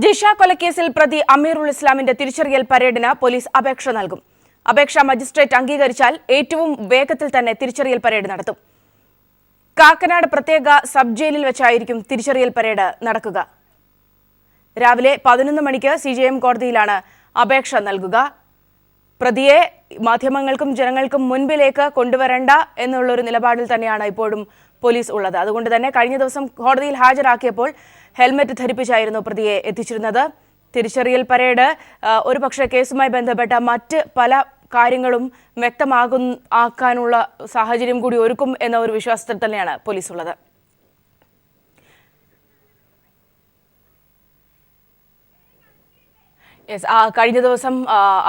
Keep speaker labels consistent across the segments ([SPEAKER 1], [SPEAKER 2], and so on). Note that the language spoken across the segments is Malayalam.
[SPEAKER 1] ജിഷ കൊലക്കേസിൽ പ്രതി അമീറുൽ ഇസ്ലാമിന്റെ തിരിച്ചറിയൽ പരേഡിന് പോലീസ് അപേക്ഷ നൽകും. അപേക്ഷ മജിസ്ട്രേറ്റ് അംഗീകരിച്ചാൽ ഏറ്റവും വേഗത്തിൽ തന്നെ തിരിച്ചറിയൽ പരേഡ് നടത്തും. കാക്കനാട് പ്രത്യേക സബ് ജയിലിൽ വെച്ചായിരിക്കും തിരിച്ചറിയൽ പരേഡ് നടക്കുക. രാവിലെ 11 മണിക്ക് CJM കോടതിയിലാണ് അപേക്ഷ നൽകുക. പ്രതിയെ മാധ്യമങ്ങൾക്കും ജനങ്ങൾക്കും മുൻപിലേക്ക് കൊണ്ടുവരേണ്ട എന്നുള്ളൊരു നിലപാടിൽ തന്നെയാണ് ഇപ്പോഴും പോലീസ് ഉള്ളത്. അതുകൊണ്ട് തന്നെ കഴിഞ്ഞ ദിവസം കോടതിയിൽ ഹാജരാക്കിയപ്പോൾ ഹെൽമറ്റ് ധരിപ്പിച്ചായിരുന്നു പ്രതിയെ എത്തിച്ചിരുന്നത്. തിരിച്ചറിയൽ പരേഡ് ഒരുപക്ഷെ കേസുമായി ബന്ധപ്പെട്ട മറ്റ് പല കാര്യങ്ങളും വ്യക്തമാക്കാനുള്ള സാഹചര്യം കൂടി ഒരുക്കും എന്ന ഒരു വിശ്വാസത്തിൽ തന്നെയാണ് പോലീസ് ഉള്ളത്. കഴിഞ്ഞ ദിവസം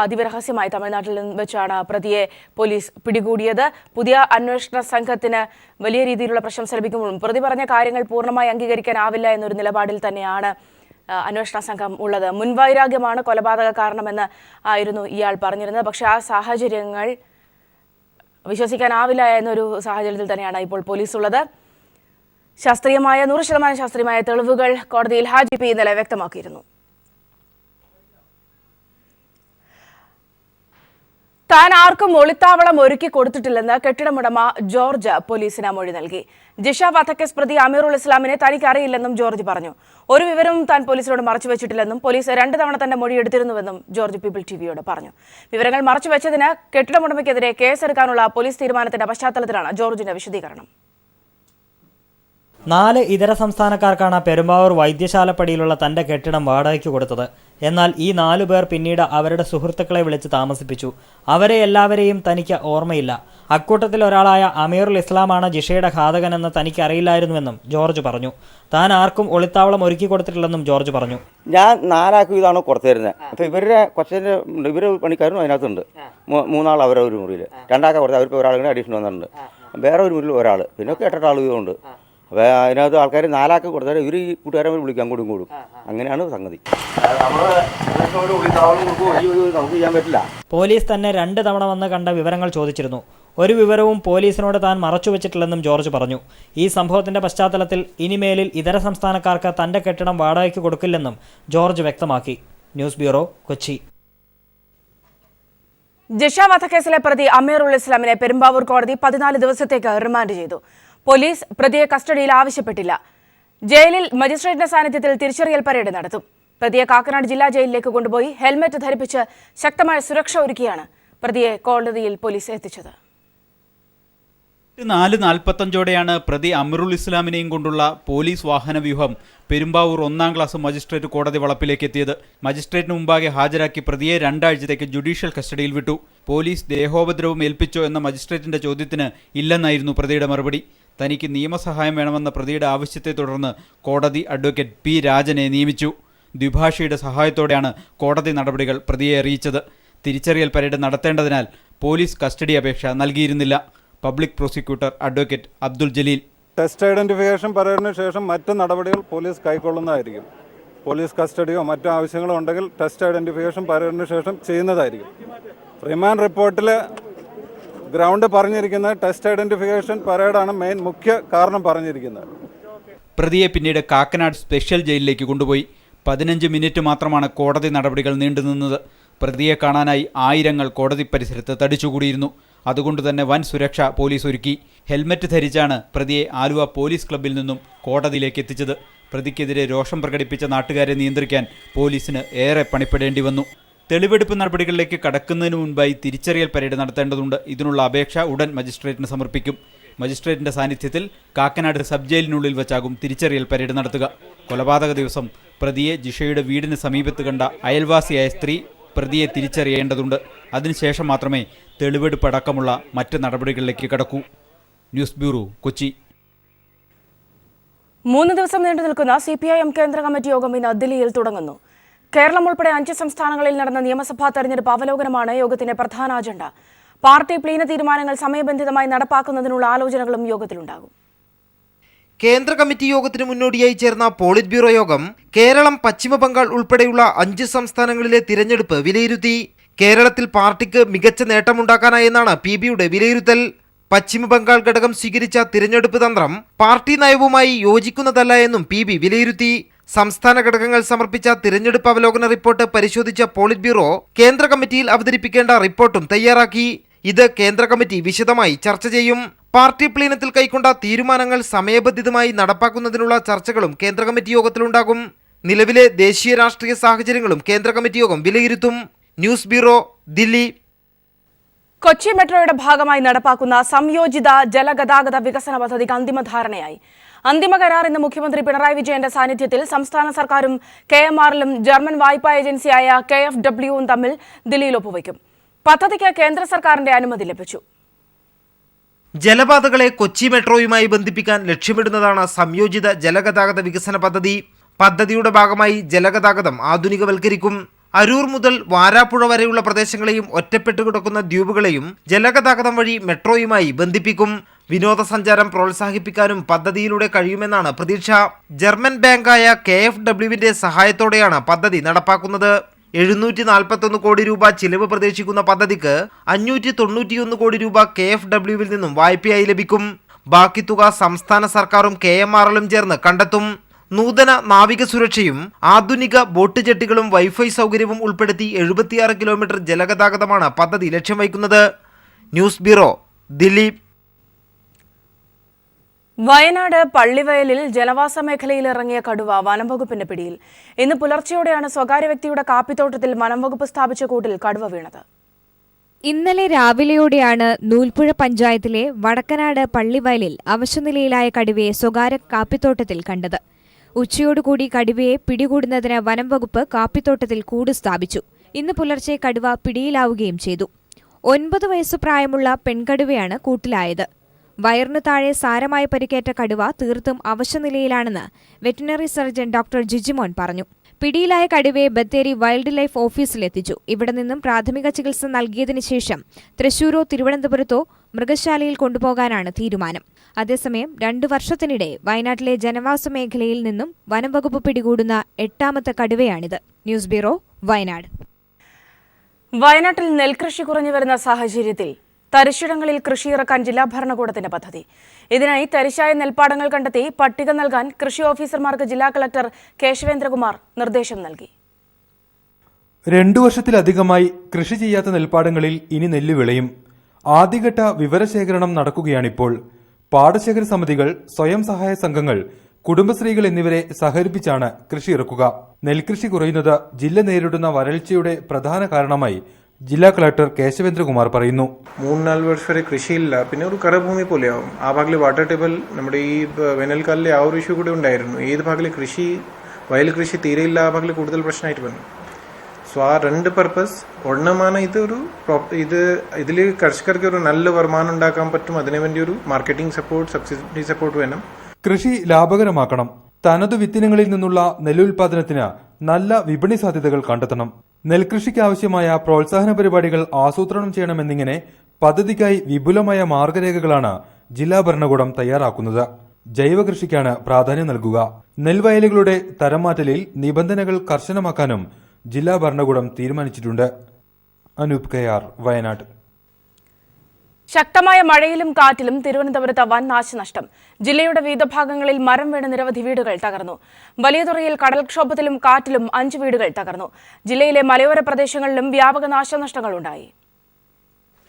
[SPEAKER 1] അതിരഹസ്യമായി തമിഴ്നാട്ടിൽ വെച്ചാണ് പ്രതിയെ പോലീസ് പിടികൂടിയത്. പുതിയ അന്വേഷണ സംഘത്തിന് വലിയ രീതിയിലുള്ള പ്രശംസ ലഭിക്കുമ്പോഴും പ്രതി പറഞ്ഞ കാര്യങ്ങൾ പൂർണ്ണമായി അംഗീകരിക്കാനാവില്ല എന്നൊരു നിലപാടിൽ തന്നെയാണ് അന്വേഷണ സംഘം ഉള്ളത്. മുൻവൈരാഗ്യമാണ് കൊലപാതക കാരണമെന്ന് ആയിരുന്നു ഇയാൾ പറഞ്ഞിരുന്നത്. പക്ഷേ ആ സാഹചര്യങ്ങൾ വിശ്വസിക്കാനാവില്ല എന്നൊരു സാഹചര്യത്തിൽ തന്നെയാണ് ഇപ്പോൾ പോലീസ് ഉള്ളത്. 100% ശാസ്ത്രീയമായ തെളിവുകൾ കോടതിയിൽ ഹാജി പി ഇന്നലെ വ്യക്തമാക്കിയിരുന്നു. താൻ ആർക്കും ഒളിത്താവളം ഒരുക്കി കൊടുത്തിട്ടില്ലെന്ന് കെട്ടിടമുടമ ജോർജ് പോലീസിന് മൊഴി നൽകി. ജിഷ വധക്കേസ് പ്രതി അമീറുൽ ഇസ്ലാമിനെ തനിക്ക് അറിയില്ലെന്നും ജോർജ് പറഞ്ഞു. ഒരു വിവരവും താൻ പോലീസിനോട് മറച്ചുവെച്ചിട്ടില്ലെന്നും പോലീസ് 2 തവണ തന്നെ മൊഴിയെടുത്തിരുന്നുവെന്നും ജോർജ് പീപ്പിൾ ടിവിയോട് പറഞ്ഞു. വിവരങ്ങൾ മറച്ചുവെച്ചതിന് കെട്ടിടമുടമയ്ക്കെതിരെ കേസെടുക്കാനുള്ള പോലീസ് തീരുമാനത്തിന്റെ പശ്ചാത്തലത്തിലാണ് ജോർജിന്റെ വിശദീകരണം.
[SPEAKER 2] 4 ഇതര സംസ്ഥാനക്കാർക്കാണ് പെരുമ്പാവൂർ വൈദ്യശാലപ്പടിയിലുള്ള തന്റെ കെട്ടിടം വാടകയ്ക്ക് കൊടുത്തത്. എന്നാൽ ഈ 4 പേർ പിന്നീട് അവരുടെ സുഹൃത്തുക്കളെ വിളിച്ച് താമസിപ്പിച്ചു. അവരെ എല്ലാവരെയും തനിക്ക് ഓർമ്മയില്ല. അക്കൂട്ടത്തിൽ ഒരാളായ അമീറുൽ ഇസ്ലാമാണ് ജിഷയുടെ ഘാതകനെന്ന് തനിക്ക് അറിയില്ലായിരുന്നുവെന്നും ജോർജ് പറഞ്ഞു. താൻ ആർക്കും ഒളിത്താവളം ഒരുക്കി കൊടുത്തിട്ടില്ലെന്നും ജോർജ് പറഞ്ഞു.
[SPEAKER 3] ഞാൻ 4 ആൾക്കും ഇതാണ് കൊടുത്തു തരുന്നത്. അപ്പോൾ ഇവരുടെ കൊച്ചൻ്റെ ഇവർ പണിക്കാരും അതിനകത്തുണ്ട്. 3 ആൾ അവരെ ഒരു മുറിയിൽ, 2 ആൾക്കാർ കൊടുത്ത് അവർക്ക് ഒരാൾ അഡീഷണൽ വന്നിട്ടുണ്ട്. വേറെ ഒരു മുറിയിൽ ഒരാൾ, പിന്നെ 8 ആൾ വീതമുണ്ട്. അപ്പോൾ അതിനകത്ത് ആൾക്കാർ 4 ആൾക്ക് കൊടുത്താൽ ഇവർ ഈ കൂട്ടുകാരെ വിളിക്കാൻ കൂടും. അങ്ങനെയാണ് സംഗതി. നമുക്ക് ചെയ്യാൻ പറ്റില്ല.
[SPEAKER 2] പോലീസ് തന്നെ 2 തവണ വന്ന് കണ്ട വിവരങ്ങൾ ചോദിച്ചിരുന്നു. ഒരു വിവരവും പോലീസിനോട് താൻ മറച്ചുവെച്ചിട്ടില്ലെന്നും ജോർജ് പറഞ്ഞു. ഈ സംഭവത്തിന്റെ പശ്ചാത്തലത്തിൽ ഇനിമേലിൽ ഇതര സംസ്ഥാനക്കാർക്ക് തന്റെ കെട്ടിടം വാടകയ്ക്ക് കൊടുക്കില്ലെന്നും ജോർജ് വ്യക്തമാക്കി. News bureau, Kochi.
[SPEAKER 1] ജിഷ വധക്കേസിലെ പ്രതി അമീറുൽ ഇസ്ലാമിനെ പെരുമ്പാവൂർ കോടതി 14 ദിവസത്തേക്ക് റിമാൻഡ് ചെയ്തു. പോലീസ് പ്രതിയെ കസ്റ്റഡിയിൽ ആവശ്യപ്പെട്ടില്ല. ജയിലിൽ മജിസ്ട്രേറ്റിന്റെ സാന്നിധ്യത്തിൽ തിരിച്ചറിയൽ പരേഡ് നടത്തും. പ്രതിയെ കാക്കനാട് ജില്ലാ ജയിലിലേക്ക് കൊണ്ടുപോയി ഹെൽമറ്റ് ധരിപ്പിച്ച് ശക്തമായ സുരക്ഷ ഒരുക്കിയാണ് പ്രതിയെ കോടതിയിൽ പോലീസ് എത്തിച്ചത്.
[SPEAKER 4] 4:45 പ്രതി അമീറുൽ ഇസ്ലാമിനെയും കൊണ്ടുള്ള പോലീസ് വാഹനവ്യൂഹം പെരുമ്പാവൂർ 1-ാം ക്ലാസ് മജിസ്ട്രേറ്റ് കോടതി വളപ്പിലേക്ക് എത്തിയത്. മജിസ്ട്രേറ്റിന് മുമ്പാകെ ഹാജരാക്കി പ്രതിയെ 2 ആഴ്ചത്തേക്ക് ജുഡീഷ്യൽ കസ്റ്റഡിയിൽ വിട്ടു. പോലീസ് ദേഹോപദ്രവം ഏൽപ്പിച്ചോ എന്ന മജിസ്ട്രേറ്റിന്റെ ചോദ്യത്തിന് ഇല്ലെന്നായിരുന്നു പ്രതിയുടെ മറുപടി. തനിക്ക് നിയമസഹായം വേണമെന്ന പ്രതിയുടെ ആവശ്യത്തെ തുടർന്ന് കോടതി അഡ്വക്കേറ്റ് പി രാജനെ നിയമിച്ചു. ദ്വിഭാഷിയുടെ സഹായത്തോടെയാണ് കോടതി നടപടികൾ പ്രതിയെ അറിയിച്ചത്. തിരിച്ചറിയൽ പരേഡ് നടത്തേണ്ടതിനാൽ പോലീസ് കസ്റ്റഡി അപേക്ഷ നൽകിയിരുന്നില്ല. Public prosecutor advocate Abdul Jaleel.
[SPEAKER 5] Test identification പരേഡിന് ശേഷം മറ്റ് നടപടികൾ പോലീസ് കൈക്കൊള്ളുന്നതായിരിക്കും. പോലീസ് കസ്റ്റഡിയോ മറ്റു ആവശ്യങ്ങളോ ഉണ്ടെങ്കിൽ ടെസ്റ്റ് ഐഡന്റിഫിക്കേഷൻ പരേഡിന് ശേഷം ചെയ്യുന്നതായിരിക്കും. റിമാൻഡ് റിപ്പോർട്ടിൽ ഗ്രൗണ്ട് പറഞ്ഞിരിക്കുന്നത് ടെസ്റ്റ് ഐഡന്റിഫിക്കേഷൻ പരേഡാണ് മുഖ്യ കാരണം പറഞ്ഞിരിക്കുന്നത്.
[SPEAKER 4] പ്രതിയെ പിന്നീട് കാക്കനാട് സ്പെഷ്യൽ ജയിലിലേക്ക് കൊണ്ടുപോയി. 15 മിനിറ്റ് മാത്രമാണ് കോടതി നടപടികൾ നീണ്ടുനിന്നത്. പ്രതിയെ കാണാനായി ആയിരങ്ങൾ കോടതി പരിസരത്ത് തടിച്ചുകൂടിയിരുന്നു. അതുകൊണ്ട് തന്നെ വൻ സുരക്ഷ പോലീസ് ഒരുക്കി. ഹെൽമറ്റ് ധരിച്ചാണ് പ്രതിയെ ആലുവ പോലീസ് ക്ലബ്ബിൽ നിന്നും കോടതിയിലേക്ക് എത്തിച്ചത്. പ്രതിക്കെതിരെ രോഷം പ്രകടിപ്പിച്ച നാട്ടുകാരെ നിയന്ത്രിക്കാൻ പോലീസിന് ഏറെ പണിപ്പെടേണ്ടി വന്നു. തെളിവെടുപ്പ് നടപടികളിലേക്ക് കടക്കുന്നതിന് മുൻപായി തിരിച്ചറിയൽ പരേഡ് നടത്തേണ്ടതുണ്ട്. ഇതിനുള്ള അപേക്ഷ ഉടൻ മജിസ്ട്രേറ്റിന് സമർപ്പിക്കും. മജിസ്ട്രേറ്റിന്റെ സാന്നിധ്യത്തിൽ കാക്കനാട് സബ് ജയിലിനുള്ളിൽ വെച്ചാകും തിരിച്ചറിയൽ പരേഡ് നടത്തുക. കൊലപാതക ദിവസം പ്രതിയെ ജിഷയുടെ വീടിന് സമീപത്ത് കണ്ട അയൽവാസിയായ സ്ത്രീ പ്രതിയെ തിരിച്ചറിയേണ്ടതുണ്ട്. അതിനുശേഷം മാത്രമേ തെളിവെടുപ്പ് അടക്കമുള്ള മറ്റ് നടപടികളിലേക്ക് കടക്കൂ. News bureau, Kochi.
[SPEAKER 1] 3 ദിവസം നീണ്ടു നിൽക്കുന്ന CPIM കേന്ദ്ര കമ്മിറ്റി യോഗം ഇന്ന് ദില്ലിയിൽ തുടങ്ങുന്നു. കേരളം ഉൾപ്പെടെ 5 സംസ്ഥാനങ്ങളിൽ നടന്ന നിയമസഭാ തെരഞ്ഞെടുപ്പ് അവലോകനമാണ് യോഗത്തിന്റെ പ്രധാന അജണ്ട. പാർട്ടി പ്ലീന തീരുമാനങ്ങൾ സമയബന്ധിതമായി നടപ്പാക്കുന്നതിനുള്ള ആലോചനകളും യോഗത്തിലുണ്ടാകും.
[SPEAKER 6] കേന്ദ്ര കമ്മിറ്റി യോഗത്തിന് മുന്നോടിയായി ചേർന്ന പോളിറ്റ് ബ്യൂറോ യോഗം കേരളം, പശ്ചിമ ബംഗാൾ ഉൾപ്പെടെയുള്ള 5 സംസ്ഥാനങ്ങളിലെ തിരഞ്ഞെടുപ്പ് വിലയിരുത്തി. കേരളത്തിൽ പാർട്ടിക്ക് മികച്ച നേട്ടമുണ്ടാക്കാനായെന്നാണ് PBയുടെ വിലയിരുത്തൽ. പശ്ചിമ ബംഗാൾ ഘടകം സ്വീകരിച്ച തിരഞ്ഞെടുപ്പ് തന്ത്രം പാർട്ടി നയവുമായി യോജിക്കുന്നതല്ല എന്നും PB വിലയിരുത്തി. സംസ്ഥാന ഘടകങ്ങൾ സമർപ്പിച്ച തിരഞ്ഞെടുപ്പ് അവലോകന റിപ്പോർട്ട് പരിശോധിച്ച പോളിറ്റ് ബ്യൂറോ കേന്ദ്ര കമ്മിറ്റിയിൽ അവതരിപ്പിക്കേണ്ട റിപ്പോർട്ടും തയ്യാറാക്കി. ഇത് കേന്ദ്ര കമ്മിറ്റി വിശദമായി ചർച്ച ചെയ്യും. പാർട്ടി പ്ലീനത്തിൽ കൈക്കൊണ്ട തീരുമാനങ്ങൾ സമയബന്ധിതമായി നടപ്പാക്കുന്നതിനുള്ള ചർച്ചകളും കേന്ദ്ര കമ്മിറ്റി യോഗത്തിലുണ്ടാകും. നിലവിലെ ദേശീയ രാഷ്ട്രീയ സാഹചര്യങ്ങളും കേന്ദ്ര കമ്മിറ്റി യോഗം വിലയിരുത്തും. News bureau, Delhi.
[SPEAKER 1] കൊച്ചി മെട്രോയുടെ ഭാഗമായി നടപ്പാക്കുന്ന സംയോജിത ജലഗതാഗത വികസന പദ്ധതിക്ക് അന്തിമ ധാരണയായി. അന്തിമ കരാർ ഇന്ന് മുഖ്യമന്ത്രി പിണറായി വിജയന്റെ സാന്നിധ്യത്തിൽ സംസ്ഥാന സർക്കാരും KMRലും ജർമ്മൻ വായ്പാ ഏജൻസിയായ KfWയും തമ്മിൽ ദില്ലിയിൽ ഒപ്പുവയ്ക്കും. പദ്ധതിക്ക് കേന്ദ്ര സർക്കാരിന്റെ അനുമതി ലഭിച്ചു.
[SPEAKER 6] ജലപാതകളെ കൊച്ചി മെട്രോയുമായി ബന്ധിപ്പിക്കാൻ ലക്ഷ്യമിടുന്നതാണ് സംയോജിത ജലഗതാഗത വികസന പദ്ധതി. പദ്ധതിയുടെ ഭാഗമായി ജലഗതാഗതം ആധുനികവൽക്കരിക്കും. അരൂർ മുതൽ വാരാപ്പുഴ വരെയുള്ള പ്രദേശങ്ങളെയും ഒറ്റപ്പെട്ടു കിടക്കുന്ന ദ്വീപുകളെയും ജലഗതാഗതം വഴി മെട്രോയുമായി ബന്ധിപ്പിക്കും. വിനോദസഞ്ചാരം പ്രോത്സാഹിപ്പിക്കാനും പദ്ധതിയിലൂടെ കഴിയുമെന്നാണ് പ്രതീക്ഷ. ജർമ്മൻ ബാങ്കായ KfWവിന്റെ സഹായത്തോടെയാണ് പദ്ധതി നടപ്പാക്കുന്നത്. 741 കോടി രൂപ ചിലവ് പ്രതീക്ഷിക്കുന്ന പദ്ധതിക്ക് 591 കോടി രൂപ KfWവിൽ നിന്നും വായ്പയായി ലഭിക്കും. ബാക്കി തുക സംസ്ഥാന സർക്കാരും KMRലും ചേർന്ന് കണ്ടെത്തും. നൂതന നാവിക സുരക്ഷയും ആധുനിക ബോട്ട് ജെട്ടികളും വൈഫൈ സൗകര്യവും ഉൾപ്പെടുത്തി 76 കിലോമീറ്റർ ജലഗതാഗതമാണ് പദ്ധതി ലക്ഷ്യം വയ്ക്കുന്നത്. News bureau, Dilli.
[SPEAKER 1] വയനാട് പള്ളിവയലിൽ ജനവാസ മേഖലയിൽ ഇറങ്ങിയ കടുവ വനംവകുപ്പിന്റെ പിടിയിൽ. ഇന്ന് പുലർച്ചെയോടെയാണ് സ്വകാര്യ വ്യക്തിയുടെ കാപ്പിത്തോട്ടത്തിൽ വനംവകുപ്പ് സ്ഥാപിച്ച കൂട്ടിൽ കടുവ വീണത്.
[SPEAKER 7] ഇന്നലെ രാവിലെയോടെയാണ് നൂൽപ്പുഴ പഞ്ചായത്തിലെ വടക്കനാട് പള്ളിവയലിൽ അവശനിലയിലായ കടുവയെ സ്വകാര്യ കാപ്പിത്തോട്ടത്തിൽ കണ്ടത്. ഉച്ചയോടുകൂടി കടുവയെ പിടികൂടുന്നതിന് വനംവകുപ്പ് കാപ്പിത്തോട്ടത്തിൽ കൂട് സ്ഥാപിച്ചു. ഇന്ന് പുലർച്ചെ കടുവ പിടിയിലാവുകയും ചെയ്തു. 9 വയസ്സു പ്രായമുള്ള പെൺകടുവയാണ് കൂട്ടിലായത്. വയറിനു താഴെ സാരമായി പരിക്കേറ്റ കടുവ തീർത്തും അവശനിലയിലാണെന്ന് വെറ്റിനറി സർജൻ ഡോക്ടർ ജിജിമോൻ പറഞ്ഞു. പിടിയിലായ കടുവയെ ബത്തേരി വൈൽഡ് ലൈഫ് ഓഫീസിലെത്തിച്ചു. ഇവിടെ നിന്നും പ്രാഥമിക ചികിത്സ നൽകിയതിനു ശേഷം തൃശൂരോ തിരുവനന്തപുരത്തോ മൃഗശാലയിൽ കൊണ്ടുപോകാനാണ് തീരുമാനം. അതേസമയം 2 വർഷത്തിനിടെ വയനാട്ടിലെ ജനവാസ മേഖലയിൽ നിന്നും വനംവകുപ്പ് പിടികൂടുന്ന 8ാമത്തെ കടുവയാണിത്. News bureau, Wayanad.
[SPEAKER 1] വയനാട്ടിൽ നെൽകൃഷി കുറഞ്ഞുവരുന്ന സാഹചര്യത്തിൽ തരിശിടങ്ങളിൽ കൃഷിയിറക്കാൻ ജില്ലാ ഭരണകൂടത്തിന്റെ പദ്ധതി. ഇതിനായി തരിശായ നെൽപ്പാടങ്ങൾ കണ്ടെത്തി പട്ടിക നൽകാൻ കൃഷി ഓഫീസർമാർക്ക് ജില്ലാ കളക്ടർ കേശവേന്ദ്രകുമാർ നിർദ്ദേശം നൽകി.
[SPEAKER 8] 2 വർഷത്തിലധികമായി കൃഷി ചെയ്യാത്ത നെൽപ്പാടങ്ങളിൽ ഇനി നെല്ല് വിളയും. ആദ്യഘട്ട വിവരശേഖരണം നടക്കുകയാണിപ്പോൾ. പാടശേഖര സമിതികൾ, സ്വയം സഹായ സംഘങ്ങൾ, കുടുംബശ്രീകൾ എന്നിവരെ സഹകരിപ്പിച്ചാണ് കൃഷി ഇറക്കുക. നെൽകൃഷി കുറയുന്നത് ജില്ല നേരിടുന്ന വരൾച്ചയുടെ പ്രധാന കാരണമായി ജില്ലാ കളക്ടർ കേശവേന്ദ്രകുമാർ പറയുന്നു.
[SPEAKER 9] 3-4 വർഷം വരെ കൃഷിയില്ല, പിന്നെ ഒരു കരഭൂമി പോലെയാവും. ആ ഭാഗത്തിൽ വാട്ടർ ടേബിൾ നമ്മുടെ ഈ വേനൽക്കാലിലെ ആ ഒരു ഇഷ്യൂ കൂടെ ഉണ്ടായിരുന്നു. ഏത് ഭാഗത്തിൽ കൃഷി, വയൽ കൃഷി തീരെയില്ല, ആ ഭാഗത്തിൽ കൂടുതൽ പ്രശ്നമായിട്ട് വന്നു. സോ ആ 2 പർപ്പസ് ഒരെണ്ണമാണ് ഇതിൽ കർഷകർക്ക് ഒരു നല്ല വരുമാനം ഉണ്ടാക്കാൻ പറ്റും. അതിനുവേണ്ടി ഒരു മാർക്കറ്റിംഗ് സപ്പോർട്ട്, സബ്സിഡി സപ്പോർട്ട് വേണം.
[SPEAKER 8] കൃഷി ലാഭകരമാക്കണം. തനതു വിത്തിനങ്ങളിൽ നിന്നുള്ള നെല്ലുൽപാദനത്തിന് നല്ല വിപണി സാധ്യതകൾ കണ്ടെത്തണം. നെൽകൃഷിക്ക് ആവശ്യമായ പ്രോത്സാഹന പരിപാടികൾ ആസൂത്രണം ചെയ്യണമെന്നിങ്ങനെ പദ്ധതിക്കായി വിപുലമായ മാർഗരേഖകളാണ് ജില്ലാ ഭരണകൂടം തയ്യാറാക്കുന്നത്. ജൈവകൃഷിക്കാണ് പ്രാധാന്യം നൽകുക. നെൽവയലുകളുടെ തരംമാറ്റലിൽ നിബന്ധനകൾ കർശനമാക്കാനും ജില്ലാ ഭരണകൂടം തീരുമാനിച്ചിട്ടുണ്ട്. അനൂപ് കയാർ, വയനാട്.
[SPEAKER 1] ശക്തമായ മഴയിലും കാറ്റിലും തിരുവനന്തപുരത്ത് വൻ നാശനഷ്ടം. ജില്ലയുടെ വിവിധ ഭാഗങ്ങളിൽ മരം വീണ് നിരവധി വീടുകൾ തകർന്നു. വലിയതുറയിൽ കടൽക്ഷോഭത്തിലും കാറ്റിലും 5 വീടുകൾ തകർന്നു. ജില്ലയിലെ മലയോര പ്രദേശങ്ങളിലും വ്യാപക നാശനഷ്ടങ്ങളുണ്ടായി.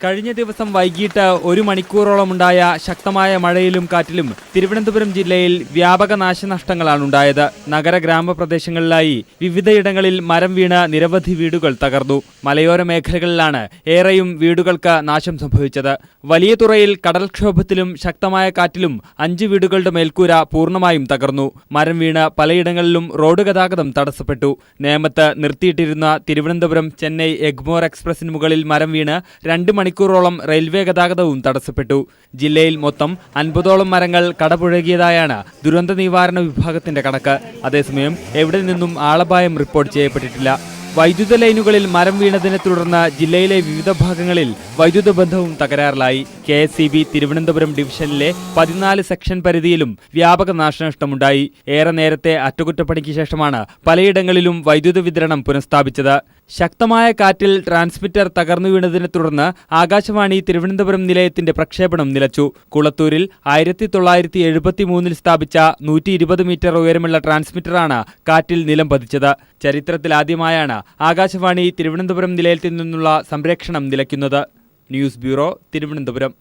[SPEAKER 10] കഴിഞ്ഞ ദിവസം വൈകിട്ട് 1 മണിക്കൂറോളമുണ്ടായ ശക്തമായ മഴയിലും കാറ്റിലും തിരുവനന്തപുരം ജില്ലയിൽ വ്യാപക നാശനഷ്ടങ്ങളാണുണ്ടായത്. നഗര ഗ്രാമപ്രദേശങ്ങളിലായി വിവിധയിടങ്ങളിൽ മരം വീണ് നിരവധി വീടുകൾ തകർന്നു. മലയോര മേഖലകളിലാണ് ഏറെയും വീടുകൾക്ക് നാശം സംഭവിച്ചത്. വലിയതുറയിൽ കടൽക്ഷോഭത്തിലും ശക്തമായ കാറ്റിലും 5 വീടുകളുടെ മേൽക്കൂര പൂർണ്ണമായും തകർന്നു. മരം വീണ് പലയിടങ്ങളിലും റോഡ് ഗതാഗതം തടസ്സപ്പെട്ടു. നേമത്ത് നിർത്തിയിട്ടിരുന്ന തിരുവനന്തപുരം ചെന്നൈ എഗ്മോർ എക്സ്പ്രസിന് മുകളിൽ മരം വീണ് 2 മണിക്കൂറോളം റെയിൽവേ ഗതാഗതവും തടസ്സപ്പെട്ടു. ജില്ലയിൽ മൊത്തം 50ഓളം മരങ്ങൾ കടപുഴകിയതായാണ് ദുരന്ത നിവാരണ വിഭാഗത്തിന്റെ കണക്ക്. അതേസമയം എവിടെ നിന്നും ആളപായം റിപ്പോർട്ട് ചെയ്യപ്പെട്ടിട്ടില്ല. വൈദ്യുത ലൈനുകളിൽ മരം വീണതിനെ തുടർന്ന് ജില്ലയിലെ വിവിധ ഭാഗങ്ങളിൽ വൈദ്യുത ബന്ധവും തകരാറിലായി. KSEB തിരുവനന്തപുരം ഡിവിഷനിലെ 14 സെക്ഷൻ പരിധിയിലും വ്യാപക നാശനഷ്ടമുണ്ടായി. ഏറെ നേരത്തെ അറ്റകുറ്റപ്പണിക്ക് ശേഷമാണ് പലയിടങ്ങളിലും വൈദ്യുത വിതരണം പുനഃസ്ഥാപിച്ചത്. ശക്തമായ കാറ്റിൽ ട്രാൻസ്മിറ്റർ തകർന്നു വീണതിനെ തുടർന്ന് ആകാശവാണി തിരുവനന്തപുരം നിലയത്തിന്റെ പ്രക്ഷേപണം നിലച്ചു. കുളത്തൂരിൽ 1973 സ്ഥാപിച്ച 120 മീറ്റർ ഉയരമുള്ള ട്രാൻസ്മിറ്ററാണ് കാറ്റിൽ നിലം പതിച്ചത്. ചരിത്രത്തിലാദ്യമായാണ് ആകാശവാണി തിരുവനന്തപുരം നിലയത്തിൽ നിന്നുള്ള സംപ്രേക്ഷണം നിലയ്ക്കുന്നത്. News bureau, Thiruvananthapuram.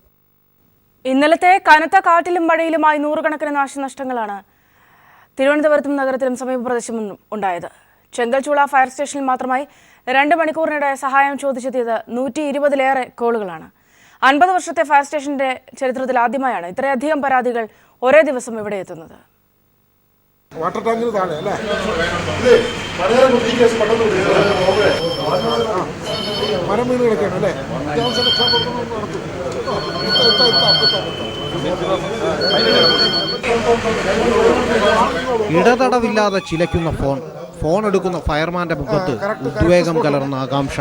[SPEAKER 1] ഇന്നലത്തെ കനത്ത കാറ്റിലും മഴയിലുമായി നൂറുകണക്കിന് നാശനഷ്ടങ്ങളാണ് തിരുവനന്തപുരത്തും നഗരത്തിലും സമീപ പ്രദേശത്തും ഉണ്ടായത്. ചെങ്കൽച്ചൂള ഫയർ സ്റ്റേഷനിൽ മാത്രമായി 2 മണിക്കൂറിനിടെ സഹായം ചോദിച്ചെത്തിയത് 120-ലേറെ കോളുകളാണ്. 50 വർഷത്തെ ഫയർ സ്റ്റേഷന്റെ ചരിത്രത്തിൽ ആദ്യമായാണ് ഇത്രയധികം പരാതികൾ ഒരേ ദിവസം ഇവിടെ എത്തുന്നത്.
[SPEAKER 11] വാട്ടർ ടാങ്കിന് താഴെ അല്ലേ മരം വീണ് കിടക്കുകയാണ് അല്ലേ.
[SPEAKER 6] ഇടതടവില്ലാതെ ചിലയ്ക്കുന്ന ഫോൺ എടുക്കുന്ന ഫയർമാന്റെ മുഖത്ത് ഉദ്വേഗം കലർന്ന ആകാംക്ഷ.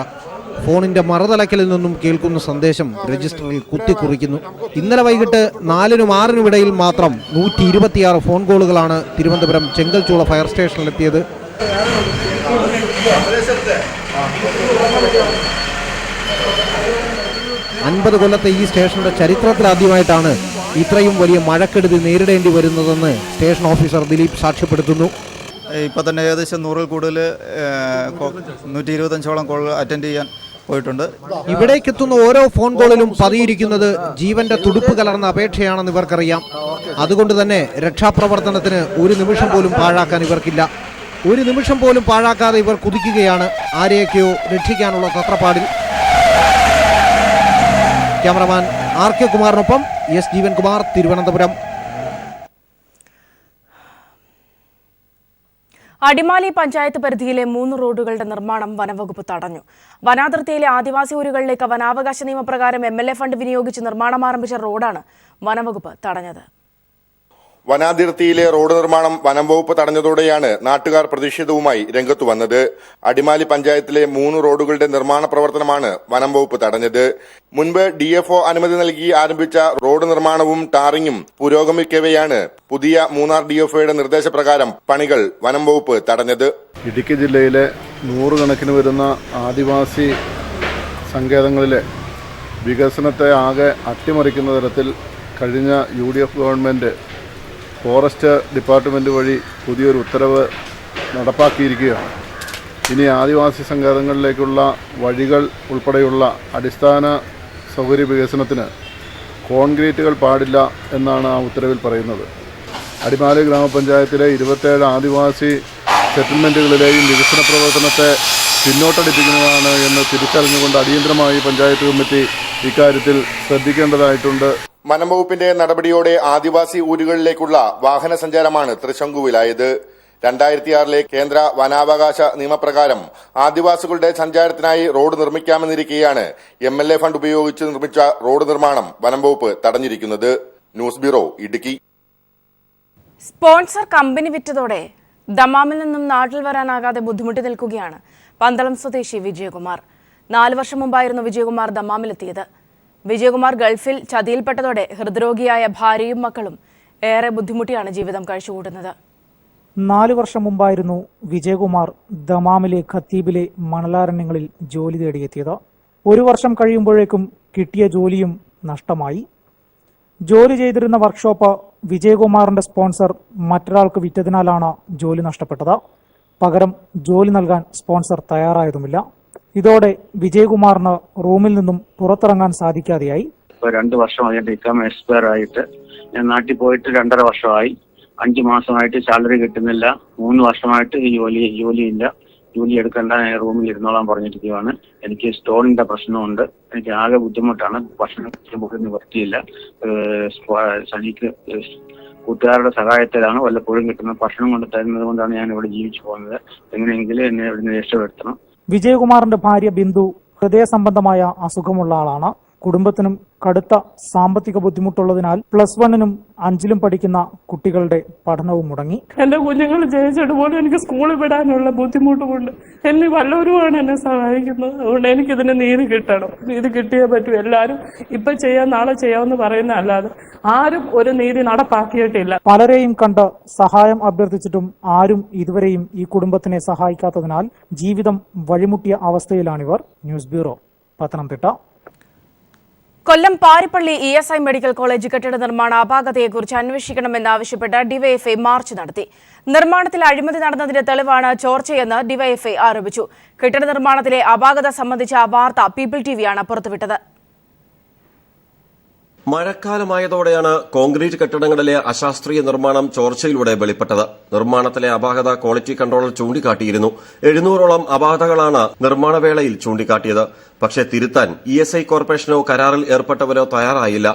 [SPEAKER 6] ഫോണിന്റെ മറുതലക്കലിൽ നിന്നും കേൾക്കുന്ന സന്ദേശം രജിസ്റ്ററിൽ കുത്തിക്കുറിക്കുന്നു. ഇന്നലെ വൈകിട്ട് 4-നും 6-നും ഇടയിൽ മാത്രം 126 ഫോൺ കോളുകളാണ് തിരുവനന്തപുരം ചെങ്കൽച്ചൂള ഫയർ സ്റ്റേഷനിലെത്തിയത്. 50 കൊല്ലത്തെ ഈ സ്റ്റേഷന്റെ ചരിത്രത്തിലാദ്യമായിട്ടാണ് ഇത്രയും വലിയ മഴക്കെടുതി നേരിടേണ്ടി വരുന്നതെന്ന് സ്റ്റേഷൻ ഓഫീസർ ദിലീപ് സാക്ഷ്യപ്പെടുത്തുന്നു.
[SPEAKER 12] ഇപ്പോൾ തന്നെ ഏകദേശം 100-ൽ കൂടുതൽ 125ഓളം കോൾ അറ്റൻഡ് ചെയ്യാൻ പോയിട്ടുണ്ട്.
[SPEAKER 6] ഇവിടേക്കെത്തുന്ന ഓരോ ഫോൺ കോളിലും പതിയിരിക്കുന്നത് ജീവന്റെ തുടുപ്പ് കലർന്ന അപേക്ഷയാണെന്ന് ഇവർക്കറിയാം. അതുകൊണ്ട് തന്നെ രക്ഷാപ്രവർത്തനത്തിന് ഒരു നിമിഷം പോലും പാഴാക്കാൻ ഇവർക്കില്ല. ഒരു നിമിഷം പോലും പാഴാക്കാതെ ഇവർ കുതിക്കുകയാണ് ആരെയൊക്കെയോ രക്ഷിക്കാനുള്ള തത്രപ്പാടിൽ. ക്യാമറമാൻ RK കുമാറിനൊപ്പം S ജീവൻകുമാർ, തിരുവനന്തപുരം.
[SPEAKER 1] അടിമാലി പഞ്ചായത്ത് പരിധിയിലെ 3 റോഡുകളുടെ നിർമ്മാണം വനംവകുപ്പ് തടഞ്ഞു. വനാതിർത്തിയിലെ ആദിവാസി ഊരുകളിലേക്ക് വനാവകാശ നിയമപ്രകാരം MLA ഫണ്ട് വിനിയോഗിച്ച് നിർമ്മാണം ആരംഭിച്ച റോഡാണ് വനംവകുപ്പ് തടഞ്ഞത്.
[SPEAKER 13] വനാതിർത്തിയിലെ റോഡ് നിർമ്മാണം വനം വകുപ്പ് തടഞ്ഞതോടെയാണ് നാട്ടുകാർ പ്രതിഷേധവുമായി രംഗത്തു വന്നത്. അടിമാലി പഞ്ചായത്തിലെ 3 റോഡുകളുടെ നിർമ്മാണ പ്രവർത്തനമാണ് വനം വകുപ്പ് തടഞ്ഞത്. മുൻപ് DFO അനുമതി നൽകി ആരംഭിച്ച റോഡ് നിർമ്മാണവും ടാറിങ്ങും പുരോഗമിക്കവെയാണ് പുതിയ മൂന്നാർ DFOയുടെ നിർദ്ദേശപ്രകാരം പണികൾ വനം വകുപ്പ് തടഞ്ഞത്.
[SPEAKER 5] ഇടുക്കി ജില്ലയിലെ 100 കണക്കിന് വരുന്ന ആദിവാസി സങ്കേതങ്ങളിലെ വികസനത്തെ ആകെ അട്ടിമറിക്കുന്ന തരത്തിൽ കഴിഞ്ഞ UDF ഗവൺമെൻറ് ഫോറസ്റ്റ് ഡിപ്പാർട്ട്മെൻറ്റ് വഴി പുതിയൊരു ഉത്തരവ് നടപ്പാക്കിയിരിക്കുകയാണ്. ഇനി ആദിവാസി സങ്കേതങ്ങളിലേക്കുള്ള വഴികൾ ഉൾപ്പെടെയുള്ള അടിസ്ഥാന സൗകര്യ വികസനത്തിന് കോൺക്രീറ്റുകൾ പാടില്ല എന്നാണ് ആ ഉത്തരവിൽ പറയുന്നത്. അടിമാലി ഗ്രാമപഞ്ചായത്തിലെ 27 ആദിവാസി സെറ്റിൽമെൻറ്റുകളിലെയും വികസന പ്രവർത്തനത്തെ പിന്നോട്ടടിപ്പിക്കുന്നതാണ് എന്ന് തിരിച്ചറിഞ്ഞുകൊണ്ട് അടിയന്തരമായി പഞ്ചായത്ത് കമ്മിറ്റി ഇക്കാര്യത്തിൽ ശ്രദ്ധിക്കേണ്ടതായിട്ടുണ്ട്.
[SPEAKER 13] വനം വകുപ്പിന്റെ നടപടിയോടെ ആദിവാസി ഊരുകളിലേക്കുള്ള വാഹന സഞ്ചാരമാണ് തൃശങ്കുവിലായത്. 2006 കേന്ദ്ര വനാവകാശ നിയമപ്രകാരം ആദിവാസികളുടെ സഞ്ചാരത്തിനായി റോഡ് നിർമ്മിക്കാമെന്നിരിക്കെയാണ് MLA ഫണ്ട് ഉപയോഗിച്ച് നിർമ്മിച്ച റോഡ് നിർമ്മാണം വനം വകുപ്പ് തടഞ്ഞിരിക്കുന്നത്. News bureau, Idukki.
[SPEAKER 1] Sponsor company വിറ്റതോടെ ദമാമിൽ നിന്നും നാട്ടിൽ വരാനാകാതെ ബുദ്ധിമുട്ടി നിൽക്കുകയാണ് പന്തളം സ്വദേശി വിജയകുമാർ. 4 വർഷം മുമ്പായിരുന്നു വിജയകുമാർ ദമാമിലെത്തിയത്. വിജയകുമാർ ഗൾഫിൽ ചതിയിൽപ്പെട്ടതോടെ ഹൃദ്രോഗിയായ ഭാര്യയും മക്കളും ഏറെ ബുദ്ധിമുട്ടിയാണ് ജീവിതം കഴിച്ചുകൂട്ടുന്നത്.
[SPEAKER 14] 4 വർഷം മുമ്പായിരുന്നു വിജയകുമാർ ദമാമിലെ ഖത്തീബിലെ മണലാരണ്യങ്ങളിൽ ജോലി തേടിയെത്തിയത്. 1 വർഷം കഴിയുമ്പോഴേക്കും കിട്ടിയ ജോലിയും നഷ്ടമായി. ജോലി ചെയ്തിരുന്ന വർക്ക്ഷോപ്പ് വിജയകുമാറിന്റെ സ്പോൺസർ മറ്റൊരാൾക്ക് വിറ്റതിനാലാണ് ജോലി നഷ്ടപ്പെട്ടത്. പകരം ജോലി നൽകാൻ സ്പോൺസർ തയ്യാറായതുമില്ല. ഇതോടെ വിജയകുമാറിന് റൂമിൽ നിന്നും പുറത്തിറങ്ങാൻ സാധിക്കാതെയായി.
[SPEAKER 15] 2 വർഷം അതിന്റെ ഇൻകം എക്സ്പയർ ആയിട്ട് ഞാൻ നാട്ടിൽ പോയിട്ട് 2.5 വർഷമായി. 5 മാസമായിട്ട് സാലറി കിട്ടുന്നില്ല. 3 വർഷമായിട്ട് ജോലിയില്ല. ജോലി എടുക്കേണ്ട, റൂമിൽ ഇരുന്നോളാൻ പറഞ്ഞിരിക്കുകയാണ്. എനിക്ക് സ്റ്റോണിന്റെ പ്രശ്നമുണ്ട്. എനിക്ക് ആകെ ബുദ്ധിമുട്ടാണ്. ഭക്ഷണം നിവർത്തിയില്ല. സജിക്ക് കൂട്ടുകാരുടെ സഹായത്തിലാണ് വല്ലപ്പോഴും കിട്ടുന്നത്. ഭക്ഷണം കൊണ്ട് തരുന്നത് കൊണ്ടാണ് ഞാൻ ഇവിടെ ജീവിച്ചു പോകുന്നത്. എങ്ങനെയെങ്കിലും എന്നെ ഇവിടുന്ന് രക്ഷപ്പെടുത്തണം.
[SPEAKER 14] വിജയകുമാറിന്റെ ഭാര്യ ബിന്ദു ഹൃദയ സംബന്ധമായ അസുഖമുള്ള ആളാണ്. കുടുംബത്തിനും കടുത്ത സാമ്പത്തിക ബുദ്ധിമുട്ടുള്ളതിനാൽ +1-നും 5-ലും പഠിക്കുന്ന കുട്ടികളുടെ പഠനവും മുടങ്ങി.
[SPEAKER 16] എന്റെ കുഞ്ഞുങ്ങൾ ജയിച്ചിട്ട് പോലും എനിക്ക് സ്കൂളിൽ വിടാനുള്ള ബുദ്ധിമുട്ട് കൊണ്ട് എന്നെ വല്ലവരുമാണ് എന്നെ സഹായിക്കുന്നത്. അതുകൊണ്ട് എനിക്കിതിന് നീതി കിട്ടണം. നീതി കിട്ടിയേ പറ്റൂ. എല്ലാവരും ഇപ്പൊ ചെയ്യാം നാളെ ചെയ്യാമെന്ന് പറയുന്ന അല്ലാതെ ആരും ഒരു നീതി നടപ്പാക്കിയിട്ടില്ല.
[SPEAKER 14] പലരെയും കണ്ട് സഹായം അഭ്യർത്ഥിച്ചിട്ടും ആരും ഇതുവരെയും ഈ കുടുംബത്തിനെ സഹായിക്കാത്തതിനാൽ ജീവിതം വഴിമുട്ടിയ അവസ്ഥയിലാണിവർ. News bureau, Pathanamthitta.
[SPEAKER 1] Kollam Parippally ESI medical college കെട്ടിട നിർമ്മാണ അപാകതയെക്കുറിച്ച് അന്വേഷിക്കണമെന്നാവശ്യപ്പെട്ട് ഡിവൈഎഫ്ഐ മാർച്ച് നടത്തി. നിർമ്മാണത്തിൽ അഴിമതി നടന്നതിന്റെ തെളിവാണ് ചോർച്ചയെന്ന് ഡിവൈഎഫ്ഐ ആരോപിച്ചു. കെട്ടിട നിർമ്മാണത്തിലെ അപാകത സംബന്ധിച്ച വാർത്ത പീപ്പിൾ ടിവിയാണ് പുറത്തുവിട്ടത്.
[SPEAKER 17] മഴക്കാലമായതോടെയാണ് കോൺക്രീറ്റ് കെട്ടിടങ്ങളിലെ അശാസ്ത്രീയ നിർമ്മാണം ചോർച്ചയിലൂടെ വെളിപ്പെട്ടത്. നിർമ്മാണത്തിലെ അപാകത ക്വാളിറ്റി കൺട്രോളർ ചൂണ്ടിക്കാട്ടിയിരുന്നു. 700ഓളം അപാകതകളാണ് നിർമ്മാണവേളയിൽ ചൂണ്ടിക്കാട്ടിയത്. പക്ഷേ തിരുത്താൻ ESI കോർപ്പറേഷനോ കരാറിൽ ഏർപ്പെട്ടവരോ തയ്യാറായില്ല.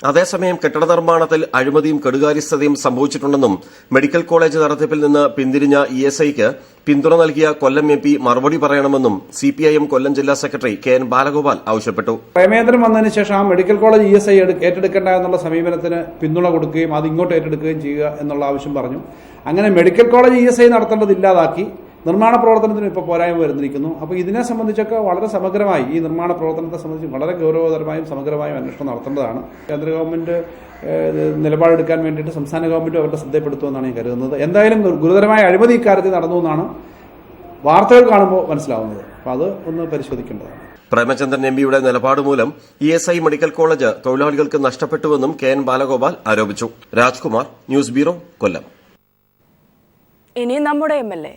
[SPEAKER 17] അതേസമയം കെട്ടിട നിർമ്മാണത്തിൽ അഴിമതിയും കെടുകാര്യസ്ഥതയും സംഭവിച്ചിട്ടുണ്ടെന്നും മെഡിക്കൽ കോളേജ് നടത്തിപ്പിൽ നിന്ന് പിന്തിരിഞ്ഞ ESIക്ക് പിന്തുണ നൽകിയ കൊല്ലം MP മറുപടി പറയണമെന്നും CPIM കൊല്ലം ജില്ലാ സെക്രട്ടറി KN ബാലഗോപാൽ ആവശ്യപ്പെട്ടു.
[SPEAKER 18] പ്രേമേന്ദ്രൻ വന്നതിന് ശേഷം ആ മെഡിക്കൽ കോളേജ് ESI ഏറ്റെടുക്കേണ്ട എന്നുള്ള സമീപനത്തിന് പിന്തുണ കൊടുക്കുകയും അത് ഇങ്ങോട്ട് ഏറ്റെടുക്കുകയും ചെയ്യുക എന്നുള്ള ആവശ്യം പറഞ്ഞു. അങ്ങനെ മെഡിക്കൽ കോളേജ് ESI നടത്തേണ്ടത് ഇല്ലാതാക്കി നിർമ്മാണ പ്രവർത്തനത്തിന് ഇപ്പോൾ പോരായ്മ വരുന്നിരിക്കുന്നു. അപ്പോൾ ഇതിനെ സംബന്ധിച്ചൊക്കെ വളരെ സമഗ്രമായി ഈ നിർമ്മാണ പ്രവർത്തനത്തെ സംബന്ധിച്ച് വളരെ ഗൗരവതരമായും സമഗ്രമായും അന്വേഷണം നടത്തേണ്ടതാണ്. കേന്ദ്ര ഗവൺമെന്റ് നിലപാടെടുക്കാൻ വേണ്ടിയിട്ട് സംസ്ഥാന ഗവൺമെന്റ് അവരുടെ ശ്രദ്ധപ്പെടുത്തുമെന്നാണ് ഞാൻ കരുതുന്നത്. എന്തായാലും ഗുരുതരമായ അഴിമതി ഇക്കാര്യത്തിൽ നടന്നു എന്നാണ് വാർത്തകൾ കാണുമ്പോൾ മനസ്സിലാവുന്നത്. അപ്പോൾ അത് ഒന്ന് പരിശോധിക്കേണ്ടതാണ്.
[SPEAKER 17] പ്രേമചന്ദ്രൻ MPയുടെ നിലപാട് മൂലം ESI മെഡിക്കൽ കോളേജ് തൊഴിലാളികൾക്ക് നഷ്ടപ്പെട്ടുവെന്നും KN ബാലഗോപാൽ ആരോപിച്ചു. രാജ്കുമാർ, ന്യൂസ് ബ്യൂറോ, കൊല്ലം.
[SPEAKER 1] ഇനി നമ്മുടെ MLA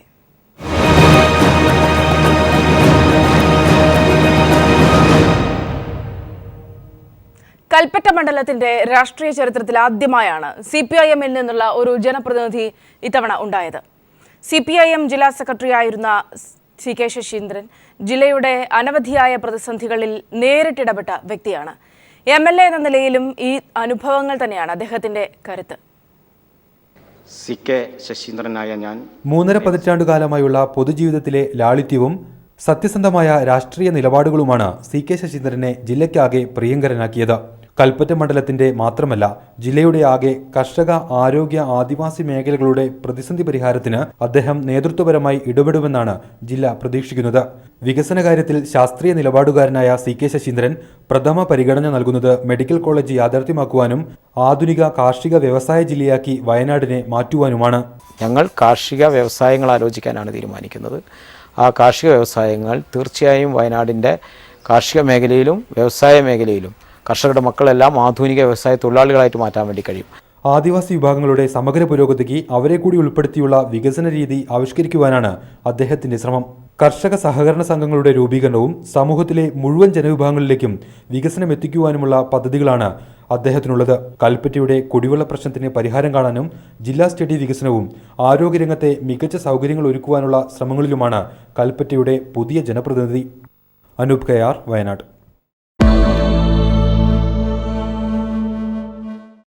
[SPEAKER 1] കൽപ്പറ്റ മണ്ഡലത്തിന്റെ രാഷ്ട്രീയ ചരിത്രത്തിൽ ആദ്യമായാണ് CPIM-ൽ നിന്നുള്ള ഒരു ജനപ്രതിനിധി ഇത്തവണ ഉണ്ടായത്. CPIM ജില്ലാ സെക്രട്ടറിയായിരുന്ന CK ശശീന്ദ്രൻ ജില്ലയുടെ അനവധിയായ പ്രതിസന്ധികളിൽ നേരിട്ടിടപെട്ട വ്യക്തിയാണ്. MLA എന്ന നിലയിലും ഈ അനുഭവങ്ങൾ തന്നെയാണ് അദ്ദേഹത്തിന്റെ കരുത്ത്.
[SPEAKER 19] CK ശശീന്ദ്രനായ ഞാൻ
[SPEAKER 8] 3.5 പതിറ്റാണ്ടുകാലമായുള്ള പൊതുജീവിതത്തിലെ ലാളിത്യവും സത്യസന്ധമായ രാഷ്ട്രീയ നിലപാടുകളുമാണ് CK ശശീന്ദ്രനെ ജില്ലയ്ക്കാകെ പ്രിയങ്കരനാക്കിയത്. കൽപ്പറ്റ മണ്ഡലത്തിന്റെ മാത്രമല്ല ജില്ലയുടെ ആകെ കർഷക, ആരോഗ്യ, ആദിവാസി മേഖലകളുടെ പ്രതിസന്ധി പരിഹാരത്തിന് അദ്ദേഹം നേതൃത്വപരമായി ഇടപെടുമെന്നാണ് ജില്ല പ്രതീക്ഷിക്കുന്നത്. വികസന കാര്യത്തിൽ ശാസ്ത്രീയ നിലപാടുകാരനായ CK ശശീന്ദ്രൻ പ്രഥമ പരിഗണന നൽകുന്നത് മെഡിക്കൽ കോളേജ് യാഥാർത്ഥ്യമാക്കുവാനും ആധുനിക കാർഷിക വ്യവസായ ജില്ലയാക്കി വയനാടിനെ മാറ്റുവാനുമാണ്.
[SPEAKER 19] ഞങ്ങൾ കാർഷിക വ്യവസായങ്ങൾ ആലോചിക്കാനാണ് തീരുമാനിക്കുന്നത്. ആ കാർഷിക വ്യവസായങ്ങൾ തീർച്ചയായും വയനാടിൻ്റെ കാർഷിക മേഖലയിലും വ്യവസായ മേഖലയിലും കർഷകരുടെ മക്കളെല്ലാം ആധുനിക വ്യവസായ തൊഴിലാളികളായിട്ട് മാറ്റാൻ വേണ്ടി കഴിയും.
[SPEAKER 8] ആദിവാസി വിഭാഗങ്ങളുടെ സമഗ്ര പുരോഗതിക്ക് അവരെ കൂടി ഉൾപ്പെടുത്തിയുള്ള വികസന രീതി ആവിഷ്കരിക്കുവാനാണ് അദ്ദേഹത്തിന്റെ ശ്രമം. കർഷക സഹകരണ സംഘങ്ങളുടെ രൂപീകരണവും സമൂഹത്തിലെ മുഴുവൻ ജനവിഭാഗങ്ങളിലേക്കും വികസനം എത്തിക്കുവാനുമുള്ള പദ്ധതികളാണ് അദ്ദേഹത്തിനുള്ളത്. കൽപ്പറ്റയുടെ കുടിവെള്ള പ്രശ്നത്തിന് പരിഹാരം കാണാനും ജില്ലാ സ്റ്റഡി വികസനവും ആരോഗ്യരംഗത്തെ മികച്ച സൗകര്യങ്ങൾ ഒരുക്കുവാനുള്ള ശ്രമങ്ങളിലുമാണ് കൽപ്പറ്റയുടെ പുതിയ ജനപ്രതിനിധി. അനൂപ് കയാർ, വയനാട്.